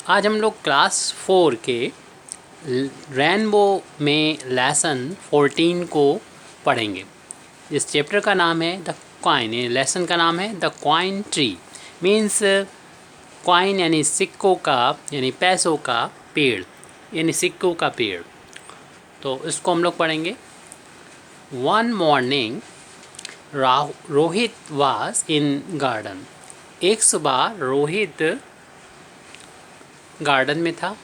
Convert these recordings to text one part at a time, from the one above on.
आज हम लोग क्लास 4 के रेनबो में लेसन 14 को पढ़ेंगे। इस चैप्टर का नाम है द कॉइन। लेसन का नाम है the coin tree. Means coin यानी सिक्कों का, यानी पैसों का पेड़, यानी सिक्कों का पेड़। तो इसको हम लोग पढ़ेंगे। One morning Rohit was in garden. एक सुबह रोहित गार्डन में था।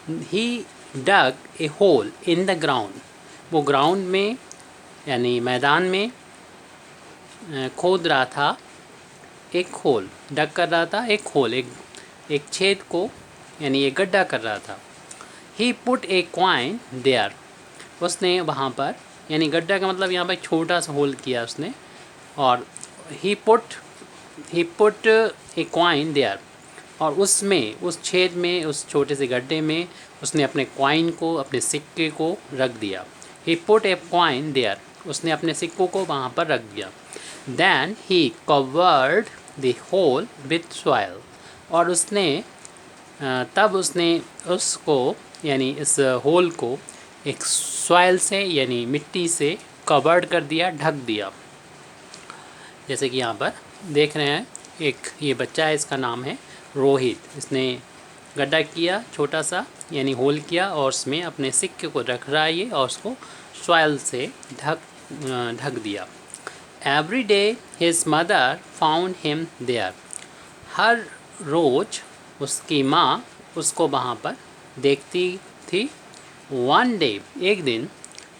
ही डग ए होल इन द ग्राउंड। वो ग्राउंड में यानी मैदान में खोद रहा था एक होल। डग कर रहा था एक होल, एक छेद को, यानी एक गड्ढा कर रहा था। ही पुट ए क्वाइन देयर। उसने वहाँ पर, यानी गड्ढा का मतलब यहाँ पर छोटा सा होल किया उसने। और ही पुट ए क्वाइन देयर। और उसमें, उस छेद में, उस छोटे से गड्ढे में उसने अपने क्वाइन को, अपने सिक्के को रख दिया। He put a coin there. उसने अपने सिक्कों को वहाँ पर रख दिया। Then he covered the hole with soil. और उसने तब उसने उसको, यानी इस होल को एक सॉइल से, यानी मिट्टी से कवर्ड कर दिया, ढक दिया। जैसे कि यहाँ पर देख रहे हैं, एक ये बच्चा है, इसका नाम है रोहित। इसने गड्ढा किया छोटा सा, यानी होल किया, और उसमें अपने सिक्के को रख रहा है ये, और उसको सॉइल से ढक दिया। Every day his mother found him there. हर रोज उसकी माँ उसको वहाँ पर देखती थी। वन डे, एक दिन,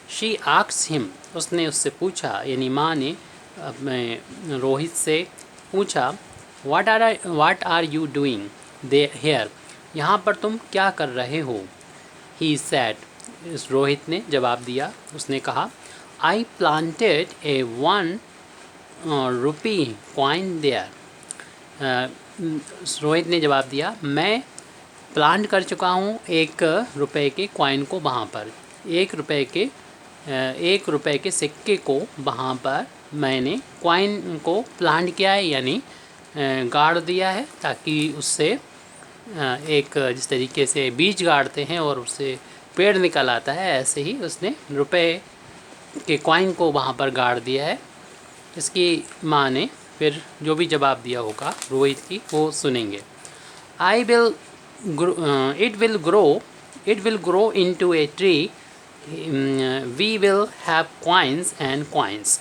शी आस्क्ड हिम। उसने उससे पूछा, यानी माँ ने अपने रोहित से पूछा, What are you doing here? यहाँ पर तुम क्या कर रहे हो? He said. इस रोहित ने जवाब दिया, उसने कहा, I planted a 1 rupee coin there. Rohit ने जवाब दिया, मैं प्लांट कर चुका हूँ 1 रुपए के कॉइन को वहाँ पर। 1 रुपए के सिक्के को वहाँ पर मैंने कॉइन को प्लांट किया है, यानी गाड़ दिया है, ताकि उससे एक, जिस तरीके से बीज गाड़ते हैं और उससे पेड़ निकल आता है, ऐसे ही उसने रुपए के कॉइन को वहाँ पर गाड़ दिया है। इसकी माँ ने फिर जो भी जवाब दिया होगा रोहित की, वो सुनेंगे। It will grow into a tree. We will have coins and coins.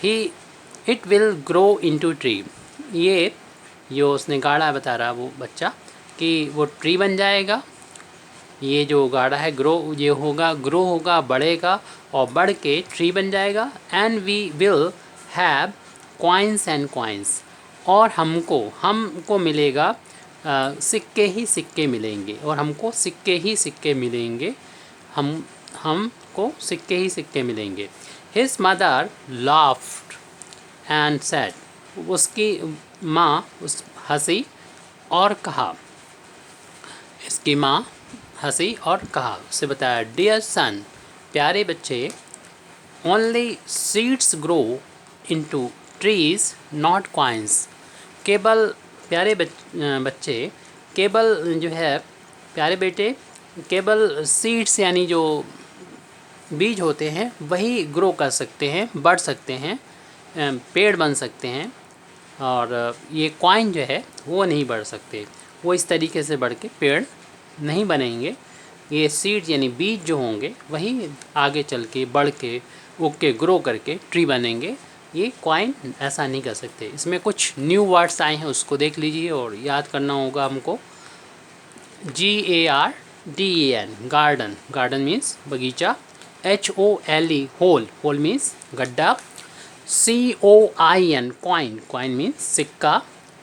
It will grow into tree. ये जो उसने गाढ़ा बता रहा वो बच्चा, कि वो ट्री बन जाएगा। ये जो गाढ़ा है ग्रो होगा, बढ़ेगा, और बढ़ के ट्री बन जाएगा। And we will have coins and coins. और हमको मिलेगा सिक्के ही सिक्के मिलेंगे, और हमको सिक्के ही सिक्के मिलेंगे। हमको सिक्के ही सिक्के मिलेंगे। His mother laughed and said. उसकी माँ हंसी और कहा, इसकी माँ हंसी और कहा, उसे बताया, डियर सन, प्यारे बच्चे, only seeds grow into trees not coins. केवल प्यारे बच्चे, केवल जो है प्यारे बेटे, केवल सीड्स यानी जो बीज होते हैं वही ग्रो कर सकते हैं, बढ़ सकते हैं, पेड़ बन सकते हैं। और ये कॉइन जो है वो नहीं बढ़ सकते, वो इस तरीके से बढ़ के पेड़ नहीं बनेंगे। ये सीड्स यानी बीज जो होंगे वही आगे चल के बढ़ के उग के ग्रो करके ट्री बनेंगे। ये कॉइन ऐसा नहीं कर सकते। इसमें कुछ न्यू वर्ड्स आए हैं, उसको देख लीजिए और याद करना होगा हमको। GARDEN, गार्डन, गार्डन मीन्स बगीचा। HOLE, होल मीन्स गड्ढा। COIN, कॉइन, कॉइन मीन्स सिक्का।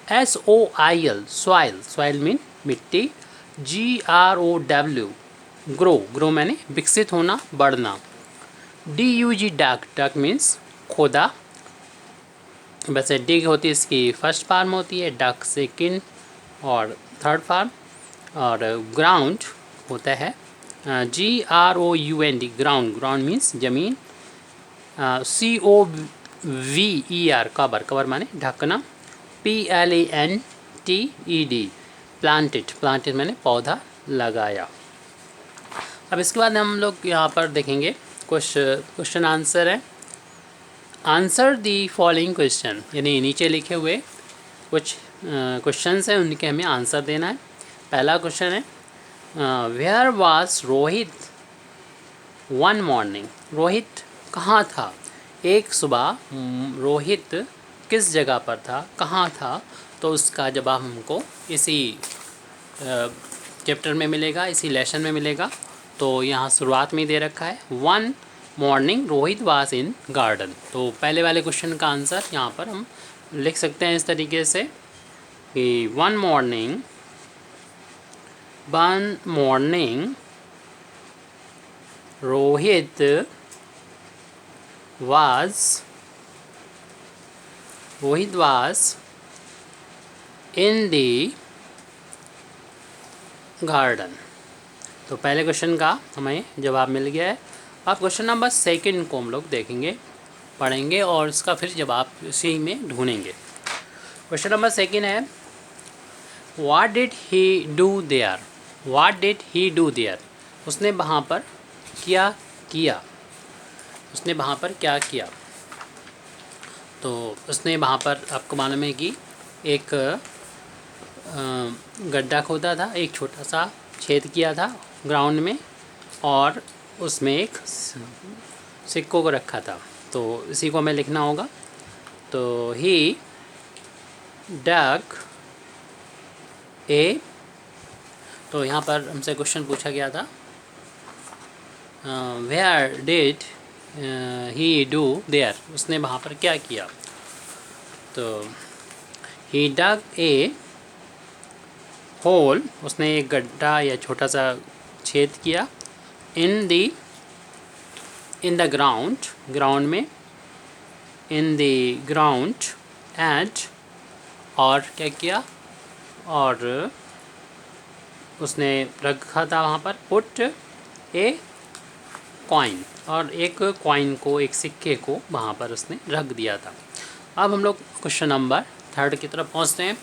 SOIL, सॉइल मीन मिट्टी। GROW, ग्रो मैंने विकसित होना, बढ़ना। DUG, डक मीन्स खोदा। वैसे डिग होती है, इसकी फर्स्ट फार्म होती है, डक सेकंड और थर्ड फार्म। और ग्राउंड होता है GROUND, ग्राउंड मीन्स ज़मीन। COVER, कवर माने ढकना। PLANTED, प्लांटेड मैंने पौधा लगाया। अब इसके बाद हम लोग यहाँ पर देखेंगे क्वेश्चन आंसर है। आंसर दी फॉलोइंग क्वेश्चन, यानी नीचे लिखे हुए कुछ क्वेश्चंस हैं, उनके हमें आंसर देना है। पहला क्वेश्चन है where was Rohit one morning. Rohit कहाँ था एक सुबह? रोहित किस जगह पर था, कहाँ था? तो उसका जवाब हमको इसी चैप्टर में मिलेगा, इसी लेसन में मिलेगा। तो यहाँ शुरुआत में दे रखा है one morning Rohit was in garden. तो पहले वाले क्वेश्चन का आंसर यहाँ पर हम लिख सकते हैं इस तरीके से कि one morning Rohit was in the garden. तो पहले क्वेश्चन का हमें जवाब मिल गया है। अब क्वेश्चन नंबर सेकंड को हम लोग देखेंगे, पढ़ेंगे और इसका फिर जवाब इसी में ढूंढेंगे। क्वेश्चन नंबर सेकंड है what did he do there. उसने वहाँ पर क्या किया? उसने वहाँ पर क्या किया? तो उसने वहाँ पर आपको मालूम है कि एक गड्ढा खोदा था, एक छोटा सा छेद किया था ग्राउंड में और उसमें एक सिक्कों को रखा था। तो इसी को हमें लिखना होगा। तो ही डग ए, तो यहाँ पर हमसे क्वेश्चन पूछा गया था where did he do there. उसने वहाँ पर क्या किया? तो ही डग ए होल, उसने एक गड्ढा या छोटा सा छेद किया इन द ग्राउंड में, इन द ग्राउंड एंड, और क्या किया? और उसने रखा था वहाँ पर पुट ए कॉइन, और एक कॉइन को, एक सिक्के को वहाँ पर उसने रख दिया था। अब हम लोग क्वेश्चन नंबर थर्ड की तरफ पहुँचते हैं।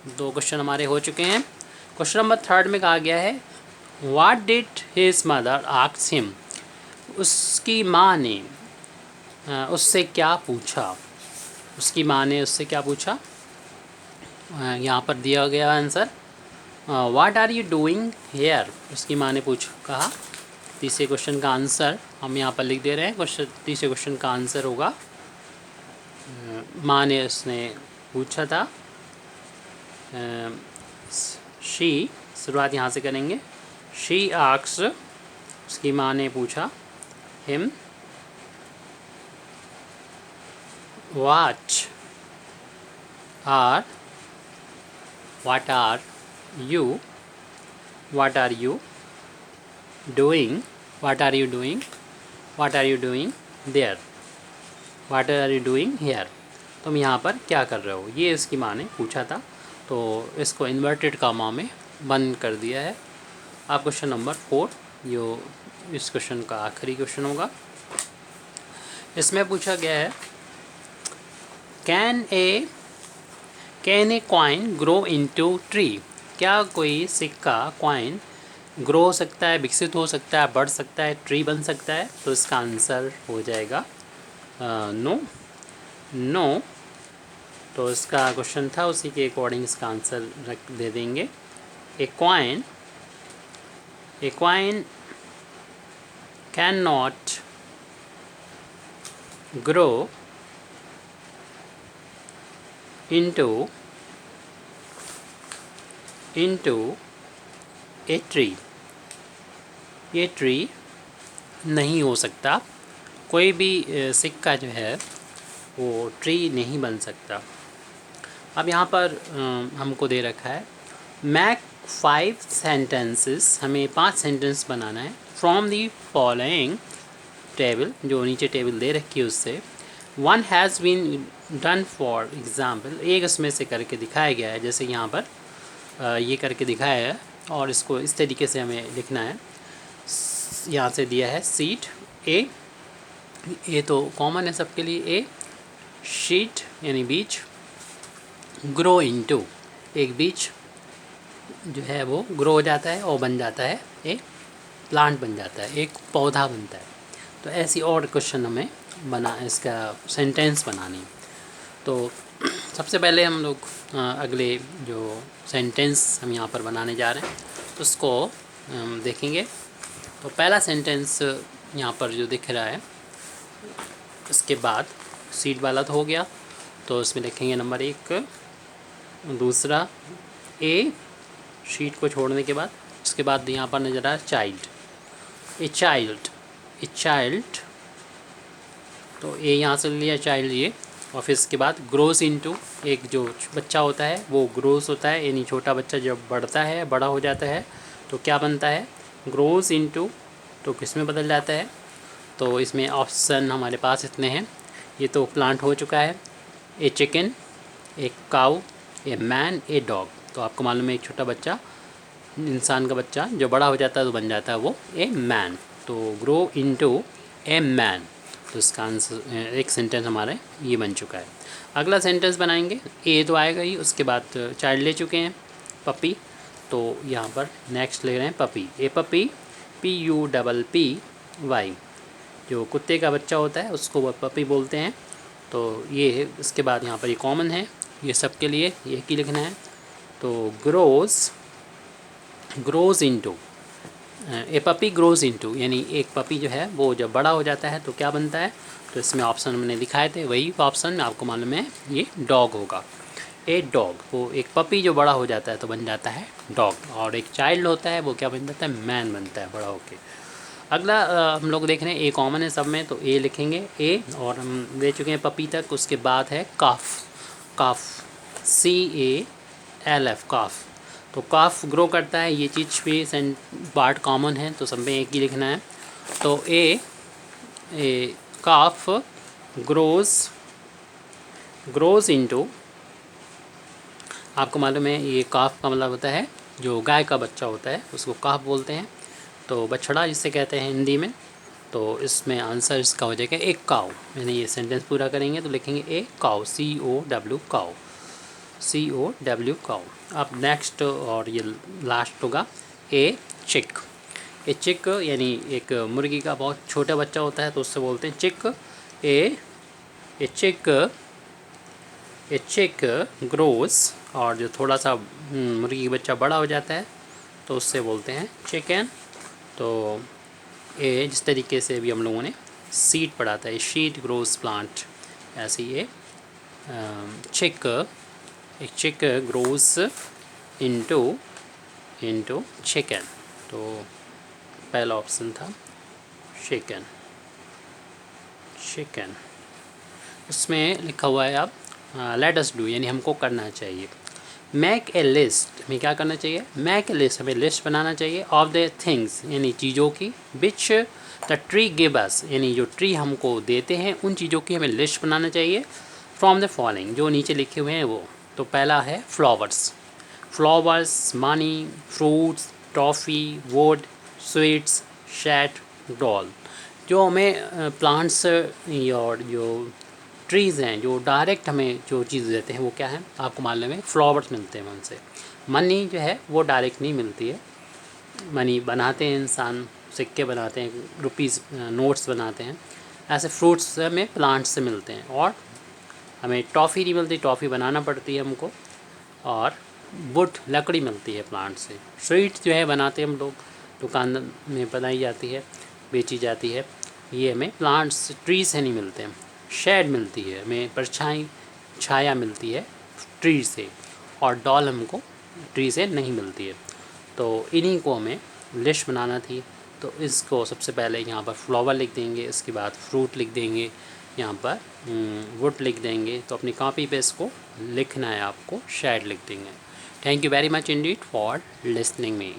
दो क्वेश्चन हमारे हो चुके हैं। क्वेश्चन नंबर थर्ड में कहा गया है what did his mother ask him. उसकी माँ ने उससे क्या पूछा? उसकी माँ ने उससे क्या पूछा? यहाँ पर दिया गया answer what are you doing here. उसकी माँ ने कहा। तीसरे क्वेश्चन का आंसर हम यहाँ पर लिख दे रहे हैं। तीसरे क्वेश्चन का आंसर होगा माँ ने उसने पूछा था शी, शुरुआत यहाँ से करेंगे। शी आस्क्ड, उसकी माँ ने पूछा him what are you doing here. तुम यहाँ पर क्या कर रहे हो? ये इसकी माँ ने पूछा था। तो इसको इन्वर्टेड कामा में बंद कर दिया है। अब क्वेश्चन नंबर 4, जो इस क्वेश्चन का आखिरी क्वेश्चन होगा, इसमें पूछा गया है can a coin grow into tree. क्या कोई सिक्का, कॉइन ग्रो हो सकता है, विकसित हो सकता है, बढ़ सकता है, ट्री बन सकता है? तो इसका आंसर हो जाएगा नो। तो इसका क्वेश्चन था, उसी के अकॉर्डिंग इसका आंसर दे देंगे। A coin can not grow into a tree. ये ट्री नहीं हो सकता, कोई भी सिक्का जो है वो ट्री नहीं बन सकता। अब यहाँ पर हमको दे रखा है मैक 5 सेंटेंसेस, हमें 5 सेंटेंस बनाना है फ्रॉम दी फॉलोइंग टेबल, जो नीचे टेबल दे रखी है उससे। One has been done for example, एक इसमें से करके दिखाया गया है, जैसे यहाँ पर ये करके दिखाया है और इसको इस तरीके से हमें लिखना है। यहाँ से दिया है सीट ए तो कॉमन है सबके लिए। ए शीट यानी बीच, ग्रो इनटू एक बीच, जो है वो ग्रो हो जाता है और बन जाता है एक प्लांट बन जाता है, एक पौधा बनता है। तो ऐसी और क्वेश्चन हमें बना इसका सेंटेंस बनानी है। तो सबसे पहले हम लोग अगले जो सेंटेंस हम यहाँ पर बनाने जा रहे हैं तो उसको हम देखेंगे। तो पहला सेंटेंस यहाँ पर जो दिख रहा है, इसके बाद सीट वाला तो हो गया, तो इसमें लिखेंगे नंबर 1। दूसरा ए शीट को छोड़ने के बाद, उसके बाद यहाँ पर नज़र आ child, a child, a child, तो ए यहाँ से लिया चाइल्ड ये, और फिर इसके बाद ग्रोस इनटू, एक जो बच्चा होता है वो ग्रोस होता है, यानी छोटा बच्चा जब बढ़ता है, बड़ा हो जाता है तो क्या बनता है, ग्रोस इनटू, तो किस में बदल जाता है। तो इसमें ऑप्शन हमारे पास इतने हैं। ये तो प्लांट हो चुका है, a chicken, a cow, a man, a dog. तो आपको मालूम है एक छोटा बच्चा, इंसान का बच्चा जो बड़ा हो जाता है तो बन जाता है वो ए मैन। तो ग्रो इनटू ए मैन, तो इसका आंसर एक सेंटेंस हमारा ये बन चुका है। अगला सेंटेंस बनाएंगे, ए तो आएगा ही, उसके बाद चाइल्ड ले चुके हैं, पपी, तो यहाँ पर नेक्स्ट ले रहे हैं पपी, ए पपी, PUPPY, जो कुत्ते का बच्चा होता है उसको वो पपी बोलते हैं। तो ये है, इसके बाद यहाँ पर ये कॉमन है, ये सब के लिए एक ही लिखना है। तो ग्रोज इनटू, ए पपी ग्रोज इनटू, यानी एक पपी जो है वो जब बड़ा हो जाता है तो क्या बनता है। तो इसमें ऑप्शन मैंने दिखाए थे, वही ऑप्शन में आपको मालूम है ये डॉग होगा, ए डॉग। वो एक पपी जो बड़ा हो जाता है तो बन जाता है डॉग, और एक चाइल्ड होता है वो क्या बन जाता है, मैन बनता है बड़ा होके। अगला हम लोग देख रहे हैं ए कॉमन है सब में, तो ए लिखेंगे ए, और हम ले चुके हैं पपी तक। उसके बाद है काफ, काफ, CALF, काफ। तो काफ ग्रो करता है, ये चीज़ भी पार्ट कॉमन है तो सब में एक ही लिखना है। तो ए काफ ग्रोज इनटू, आपको मालूम है ये काफ का मतलब होता है जो गाय का बच्चा होता है उसको काफ बोलते हैं, तो बछड़ा जिसे कहते हैं हिंदी में। तो इसमें आंसर इसका हो जाएगा एक काऊ। यानी ये सेंटेंस पूरा करेंगे तो लिखेंगे ए काऊ, COW काऊ, COW काऊ। अब नेक्स्ट और ये लास्ट होगा ए चिक, ए चिक यानी एक मुर्गी का बहुत छोटा बच्चा होता है तो उससे बोलते हैं चिक, ए चिक ग्रोस, और जो थोड़ा सा मुर्गी का बच्चा बड़ा हो जाता है तो उससे बोलते हैं चिकन। तो ये जिस तरीके से भी हम लोगों ने सीड पढ़ा था, शीट ग्रोस प्लांट, ऐसे ये चिक ग्रोस इनटू चिकन। तो पहला ऑप्शन था चिकन। इसमें लिखा हुआ है अब लेट अस डू, यानी हमको करना चाहिए। मेक ए लिस्ट, हमें क्या करना चाहिए, मेक ए लिस्ट, हमें लिस्ट बनाना चाहिए ऑफ द थिंग्स, यानी चीज़ों की, which the tree give us, यानी जो ट्री हमको देते हैं उन चीज़ों की हमें लिस्ट बनाना चाहिए। फ्रॉम द फॉलोइंग, जो नीचे लिखे हुए हैं वो। तो पहला है flowers, money, fruits, toffee, would, sweets, शैट, doll. जो हमें प्लांट्स और जो ट्रीज़ हैं जो डायरेक्ट हमें जो चीज़ देते हैं वो क्या है, आपको मालूम है फ्लावर्स मिलते हैं उनसे। मनी जो है वो डायरेक्ट नहीं मिलती है, मनी बनाते हैं इंसान, सिक्के बनाते हैं, रुपीज़ नोट्स बनाते हैं, ऐसे फ्रूट्स हमें प्लांट से मिलते हैं। और हमें टॉफ़ी नहीं मिलती, टॉफ़ी बनाना पड़ती है हमको। और वुड लकड़ी मिलती है प्लांट से। स्वीट जो है बनाते हैं हम लोग, दुकान में बनाई जाती है, बेची जाती है, ये हमें प्लांट्स ट्री से नहीं मिलते हैं। शेड मिलती है हमें, परछाई छाया मिलती है ट्री से, और डॉल हमको ट्री से नहीं मिलती है। तो इन्हीं को हमें लिस्ट बनाना थी। तो इसको सबसे पहले यहाँ पर फ्लावर लिख देंगे, इसके बाद फ्रूट लिख देंगे, यहाँ पर वुड लिख देंगे। तो अपनी कॉपी पे इसको लिखना है आपको, शेड लिख देंगे। Thank you very much Indeed for listening me.